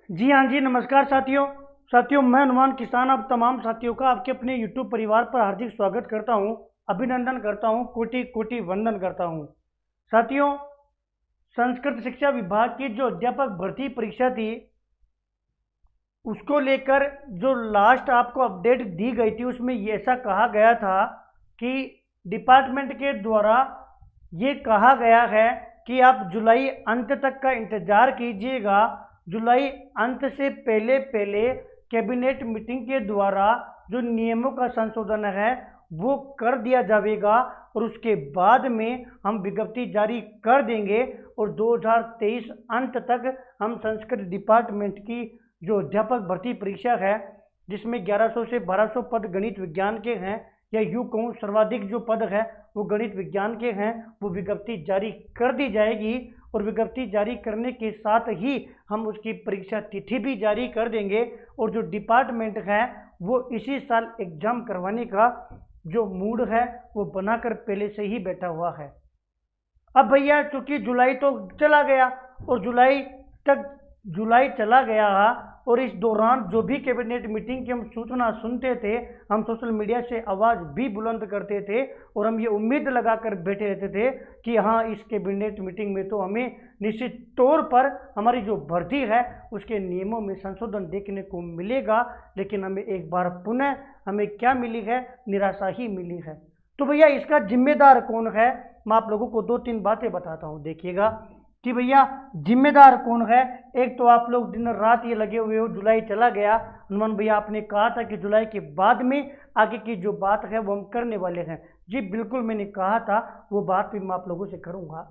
जी हाँ जी, नमस्कार साथियों मैं हनुमान किसान आप तमाम साथियों का आपके अपने यूट्यूब परिवार पर हार्दिक स्वागत करता हूँ। अभिनंदन करता हूँ, कोटि कोटि वंदन करता हूँ। साथियों, संस्कृत शिक्षा विभाग की जो अध्यापक भर्ती परीक्षा थी उसको लेकर जो लास्ट आपको अपडेट दी गई थी उसमें ये ऐसा कहा गया था कि डिपार्टमेंट के द्वारा ये कहा गया है कि आप जुलाई अंत तक का इंतज़ार कीजिएगा। जुलाई अंत से पहले पहले कैबिनेट मीटिंग के द्वारा जो नियमों का संशोधन है वो कर दिया जाएगा और उसके बाद में हम विज्ञप्ति जारी कर देंगे और 2023 अंत तक हम संस्कृत डिपार्टमेंट की जो अध्यापक भर्ती परीक्षा है जिसमें 1100 से 1200 पद गणित विज्ञान के हैं, या यूँ कहूँ सर्वाधिक जो पद है वो गणित विज्ञान के हैं, वो विज्ञप्ति जारी कर दी जाएगी और विज्ञप्ति जारी करने के साथ ही हम उसकी परीक्षा तिथि भी जारी कर देंगे। और जो डिपार्टमेंट है वो इसी साल एग्जाम करवाने का जो मूड है वो बनाकर पहले से ही बैठा हुआ है। अब भैया चूंकि जुलाई तो चला गया और जुलाई चला गया और इस दौरान जो भी कैबिनेट मीटिंग की हम सूचना सुनते थे, हम सोशल मीडिया से आवाज़ भी बुलंद करते थे और हम ये उम्मीद लगाकर बैठे रहते थे कि हाँ इस कैबिनेट मीटिंग में तो हमें निश्चित तौर पर हमारी जो भर्ती है उसके नियमों में संशोधन देखने को मिलेगा। लेकिन हमें एक बार पुनः हमें क्या मिली है, निराशा ही मिली है। तो भैया इसका जिम्मेदार कौन है, मैं आप लोगों को 2-3 बातें बताता हूँ। देखिएगा कि भैया जिम्मेदार कौन है। एक तो आप लोग दिन रात ये लगे हुए हो, जुलाई चला गया, हनुमान भैया आपने कहा था कि जुलाई के बाद में आगे की जो बात है वो हम करने वाले हैं। जी बिल्कुल, मैंने कहा था वो बात भी मैं आप लोगों से करूँगा।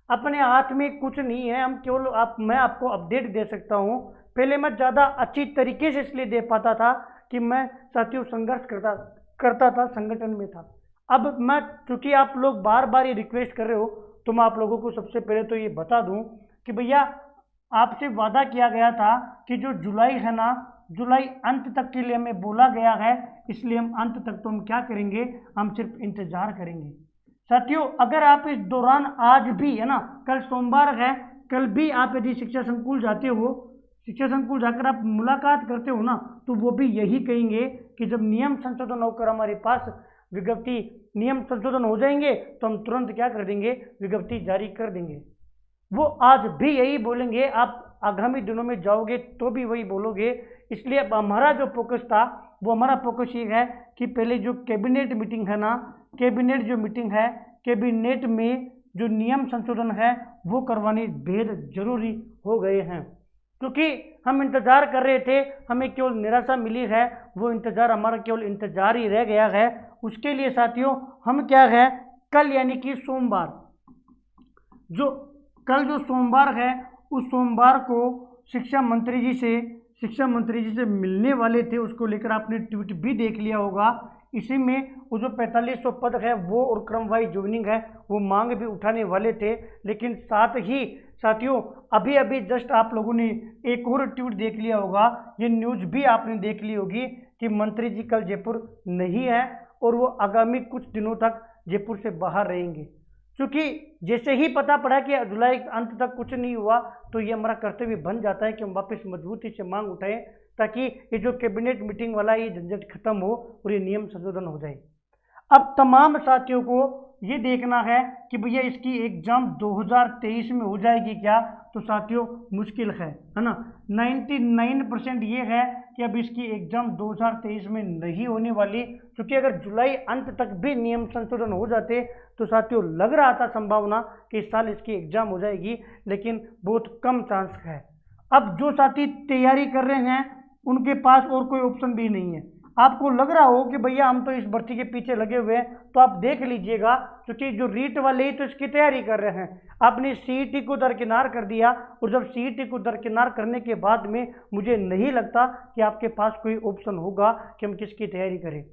अपने हाथ में कुछ नहीं है, हम केवल मैं आपको अपडेट दे सकता हूँ। पहले मैं ज़्यादा अच्छी तरीके से इसलिए दे पाता था कि मैं साथियों संघर्ष करता था, संगठन में था। अब मैं चूँकि आप लोग बार बार ये रिक्वेस्ट कर रहे हो तो मैं आप लोगों को सबसे पहले तो ये बता दूं कि भैया आपसे वादा किया गया था कि जो जुलाई है ना, जुलाई अंत तक के लिए हमें बोला गया है, इसलिए हम अंत तक तो हम क्या करेंगे, हम सिर्फ इंतजार करेंगे। साथियों अगर आप इस दौरान आज भी है ना, कल सोमवार है, कल भी आप यदि शिक्षा संकुल जाते हो, शिक्षा संकुल जाकर आप मुलाकात करते हो ना, तो वो भी यही कहेंगे कि जब नियम संशोधन होकर हमारे पास विज्ञप्ति नियम संशोधन हो जाएंगे तो हम तुरंत क्या कर देंगे, विज्ञप्ति जारी कर देंगे। वो आज भी यही बोलेंगे, आप आगामी दिनों में जाओगे तो भी वही बोलोगे। इसलिए अब हमारा जो फोकस था वो हमारा फोकस ये है कि पहले जो कैबिनेट मीटिंग है ना, कैबिनेट जो मीटिंग है, कैबिनेट में जो नियम संशोधन है वो करवाने बेहद जरूरी हो गए हैं। क्योंकि हम इंतज़ार कर रहे थे, हमें केवल निराशा मिली है, वो इंतज़ार हमारा केवल इंतज़ार ही रह गया है। उसके लिए साथियों हम क्या है, कल यानी कि सोमवार, जो कल जो सोमवार है उस सोमवार को शिक्षा मंत्री जी से मिलने वाले थे। उसको लेकर आपने ट्वीट भी देख लिया होगा। इसी में वो जो 4500 पद है वो और क्रम वाइज ज्वाइनिंग है वो मांग भी उठाने वाले थे। लेकिन साथ ही साथियों अभी अभी जस्ट आप लोगों ने एक और ट्वीट देख लिया होगा, ये न्यूज़ भी आपने देख ली होगी कि मंत्री जी कल जयपुर नहीं है और वो आगामी कुछ दिनों तक जयपुर से बाहर रहेंगे। क्योंकि जैसे ही पता पड़ा कि जुलाई अंत तक कुछ नहीं हुआ तो ये हमारा कर्तव्य बन जाता है कि हम वापस मजबूती से मांग उठाएं ताकि ये जो कैबिनेट मीटिंग वाला ये झंझट खत्म हो और ये नियम संशोधन हो जाए। अब तमाम साथियों को ये देखना है कि भैया इसकी एग्जाम 2023 में हो जाएगी क्या, तो साथियों मुश्किल है ना। 99% ये है कि अब इसकी एग्जाम 2023 में नहीं होने वाली। क्योंकि अगर जुलाई अंत तक भी नियम संशोधन हो जाते तो साथियों लग रहा था संभावना कि इस साल इसकी एग्जाम हो जाएगी, लेकिन बहुत कम चांस है। अब जो साथी तैयारी कर रहे हैं उनके पास और कोई ऑप्शन भी नहीं है। आपको लग रहा हो कि भैया हम तो इस भर्ती के पीछे लगे हुए हैं, तो आप देख लीजिएगा क्योंकि जो रीट वाले ही तो इसकी तैयारी कर रहे हैं। आपने सीईटी को दरकिनार कर दिया और जब सीईटी को दरकिनार करने के बाद में मुझे नहीं लगता कि आपके पास कोई ऑप्शन होगा कि हम किसकी तैयारी करें।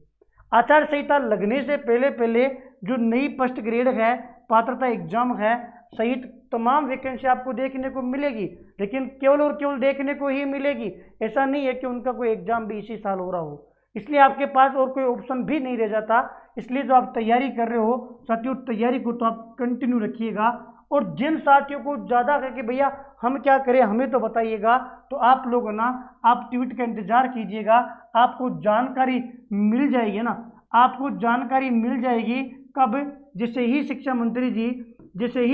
आचार संहिता लगने से पहले पहले जो नई फर्स्ट ग्रेड है, पात्रता एग्जाम है सहित तमाम वैकेंसी आपको देखने को मिलेगी, लेकिन केवल और केवल देखने को ही मिलेगी। ऐसा नहीं है कि उनका कोई एग्जाम भी इसी साल हो रहा हो, इसलिए आपके पास और कोई ऑप्शन भी नहीं रह जाता। इसलिए जो आप तैयारी कर रहे हो साथियों, तैयारी को तो आप कंटिन्यू रखिएगा और जिन साथियों को ज़्यादा है कि भैया हम क्या करें हमें तो बताइएगा, तो आप लोग ना आप ट्वीट का इंतजार कीजिएगा, आपको जानकारी मिल जाएगी ना, आपको जानकारी मिल जाएगी। कब? जैसे ही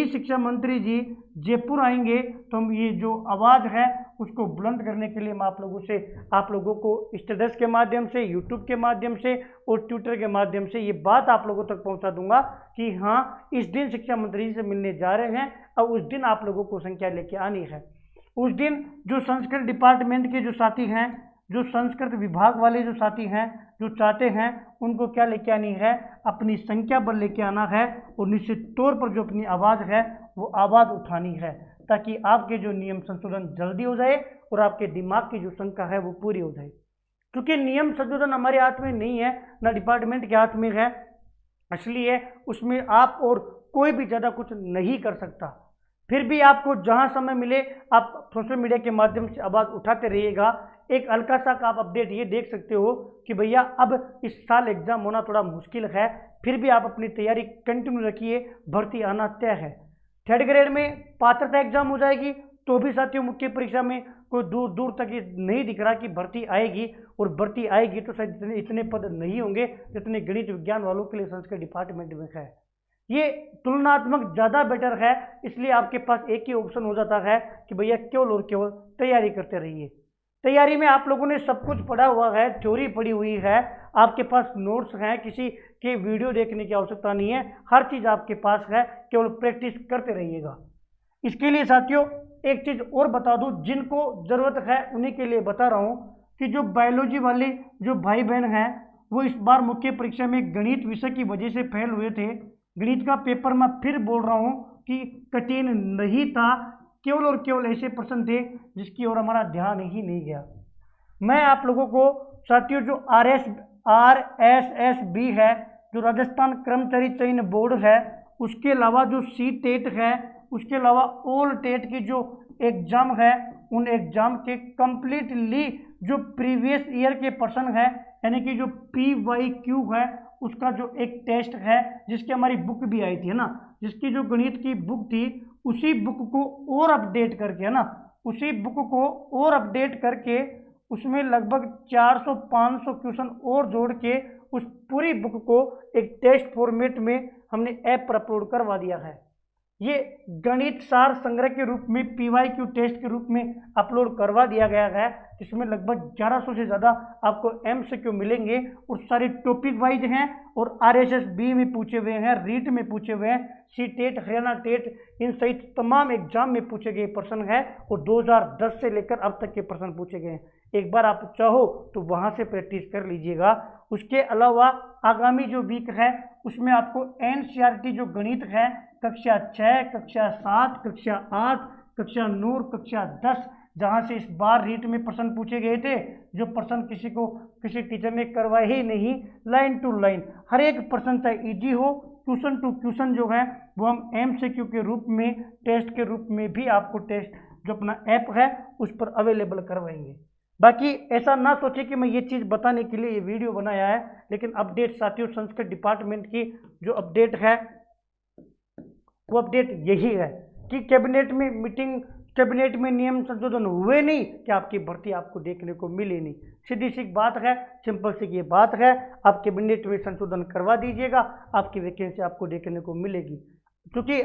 शिक्षा मंत्री जी जयपुर आएंगे तो हम ये जो आवाज़ है उसको बुलंद करने के लिए मैं आप लोगों को स्टेटस के माध्यम से, यूट्यूब के माध्यम से और ट्विटर के माध्यम से ये बात आप लोगों तक पहुंचा दूंगा कि हाँ, इस दिन शिक्षा मंत्री जी से मिलने जा रहे हैं और उस दिन आप लोगों को संख्या लेके आनी है। उस दिन जो संस्कृत डिपार्टमेंट के जो साथी हैं, जो संस्कृत विभाग वाले जो साथी हैं, जो चाहते हैं, उनको क्या लेके आनी है? अपनी संख्या पर लेके आना है और निश्चित तौर पर जो अपनी आवाज़ है वो आवाज़ उठानी है, ताकि आपके जो नियम संशोधन जल्दी हो जाए और आपके दिमाग की जो शंका है वो पूरी हो जाए। क्योंकि नियम संशोधन हमारे हाथ में नहीं है, ना डिपार्टमेंट के हाथ में है, इसलिए उसमें आप और कोई भी ज़्यादा कुछ नहीं कर सकता। फिर भी आपको जहां समय मिले आप सोशल मीडिया के माध्यम से आवाज़ उठाते रहिएगा। एक हल्का सा आप अपडेट ये देख सकते हो कि भैया अब इस साल एग्जाम होना थोड़ा मुश्किल है, फिर भी आप अपनी तैयारी कंटिन्यू रखिए, भर्ती आना तय है। थर्ड ग्रेड में पात्रता एग्जाम हो जाएगी तो भी साथियों मुख्य परीक्षा में कोई दूर दूर तक ये नहीं दिख रहा कि भर्ती आएगी, और भर्ती आएगी तो शायद इतने पद नहीं होंगे जितने गणित विज्ञान वालों के लिए संस्कृत डिपार्टमेंट में है। ये तुलनात्मक ज़्यादा बेटर है, इसलिए आपके पास एक ही ऑप्शन हो जाता है कि भैया केवल और केवल तैयारी करते रहिए। तैयारी में आप लोगों ने सब कुछ पढ़ा हुआ है, थ्योरी पढ़ी हुई है, आपके पास नोट्स हैं, किसी के वीडियो देखने की आवश्यकता नहीं है, हर चीज़ आपके पास है, केवल प्रैक्टिस करते रहिएगा। इसके लिए साथियों एक चीज़ और बता दूं, जिनको ज़रूरत है उन्हीं के लिए बता रहा हूं कि जो बायोलॉजी वाले जो भाई बहन हैं वो इस बार मुख्य परीक्षा में गणित विषय की वजह से फेल हुए थे। गणित का पेपर मैं फिर बोल रहा हूँ कि कठिन नहीं था, केवल और केवल ऐसे प्रश्न थे जिसकी ओर हमारा ध्यान ही नहीं गया। मैं आप लोगों को साथियों जो RSSB है, जो राजस्थान कर्मचारी चयन बोर्ड है, उसके अलावा जो CTET है, उसके अलावा ऑल टेट की जो एग्ज़ाम है, उन एग्ज़ाम के कंप्लीटली जो प्रीवियस ईयर के प्रश्न है, यानी कि जो PYQ है, उसका जो एक टेस्ट है जिसकी हमारी बुक भी आई थी, है ना, जिसकी जो गणित की बुक थी उसी बुक को और अपडेट करके, है ना, उसी बुक को और अपडेट करके उसमें लगभग 400-500 क्वेश्चन और जोड़ के उस पूरी बुक को एक टेस्ट फॉर्मेट में हमने ऐप पर अपलोड करवा दिया है। ये गणित सार संग्रह के रूप में PYQ टेस्ट के रूप में अपलोड करवा दिया गया है, जिसमें लगभग 1100 से ज़्यादा आपको MCQ मिलेंगे और सारे टॉपिक वाइज हैं और RSSB में पूछे हुए हैं, रीट में पूछे हुए हैं, CTET, हरियाणा टेट, इन सहित तमाम एग्जाम में पूछे गए प्रश्न है और 2010 से लेकर अब तक के प्रश्न पूछे गए हैं। एक बार आप चाहो तो वहाँ से प्रैक्टिस कर लीजिएगा। उसके अलावा आगामी जो वीक है उसमें आपको NCERT जो गणित है कक्षा 6, कक्षा 7, कक्षा 8, कक्षा 9, कक्षा 10, जहाँ से इस बार रीट में प्रश्न पूछे गए थे, जो प्रश्न किसी टीचर ने करवाए ही नहीं, लाइन टू लाइन हर एक प्रश्न चाहे इजी हो, क्वेश्चन टू क्वेश्चन जो है वो हम MCQ के रूप में, टेस्ट के रूप में भी आपको टेस्ट जो अपना ऐप है उस पर अवेलेबल करवाएंगे। बाकी ऐसा ना सोचे कि मैं ये चीज़ बताने के लिए ये वीडियो बनाया है, लेकिन अपडेट साथियों संस्कृत डिपार्टमेंट की जो अपडेट है वो अपडेट यही है कि कैबिनेट में मीटिंग, कैबिनेट में नियम संशोधन हुए नहीं कि आपकी भर्ती आपको देखने को मिली नहीं। सीधी सी बात है, सिंपल सी ये बात है, आप कैबिनेट में संशोधन करवा दीजिएगा, आपकी वैकेंसी आपको देखने को मिलेगी। क्योंकि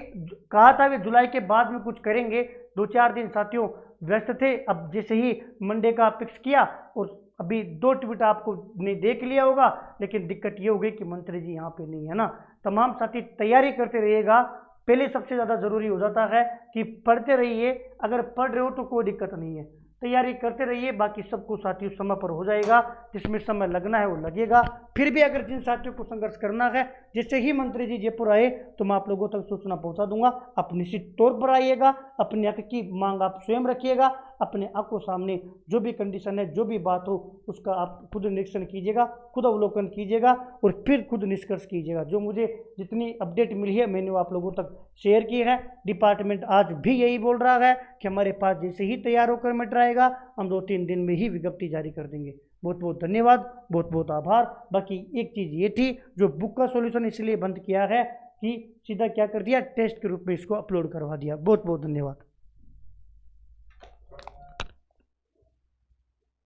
कहा था कि जुलाई के बाद में कुछ करेंगे, 2-4 दिन साथियों व्यस्त थे, अब जैसे ही मंडे का फिक्स किया और अभी 2 ट्वीट आपको ने देख लिया होगा, लेकिन दिक्कत ये हो गई कि मंत्री जी यहाँ पे नहीं है ना। तमाम साथी तैयारी करते रहिएगा। पहले सबसे ज़्यादा ज़रूरी हो जाता है कि पढ़ते रहिए, अगर पढ़ रहे हो तो कोई दिक्कत नहीं है, तैयारी करते रहिए, बाकी सब कुछ साथियों समय पर हो जाएगा, जिसमें समय लगना है वो लगेगा। फिर भी अगर जिन साथियों को संघर्ष करना है, जैसे ही मंत्री जी जयपुर आए तो मैं आप लोगों तक सूचना पहुंचा दूंगा। आप निश्चित तौर पर आइएगा, अपने हक की मांग आप स्वयं रखिएगा, अपने आंखों सामने जो भी कंडीशन है, जो भी बात हो उसका आप खुद निरीक्षण कीजिएगा, खुद अवलोकन कीजिएगा और फिर खुद निष्कर्ष कीजिएगा। जो मुझे जितनी अपडेट मिली है मैंने वो आप लोगों तक शेयर की है। डिपार्टमेंट आज भी यही बोल रहा है कि हमारे पास जैसे ही तैयार होकर मैटर आएगा हम 2-3 दिन में ही विज्ञप्ति जारी कर देंगे। बहुत बहुत धन्यवाद, बहुत बहुत आभार। बाकी एक चीज़ ये थी, जो बुक का सॉल्यूशन इसलिए बंद किया है कि सीधा क्या कर दिया, टेस्ट के रूप में इसको अपलोड करवा दिया। बहुत बहुत धन्यवाद।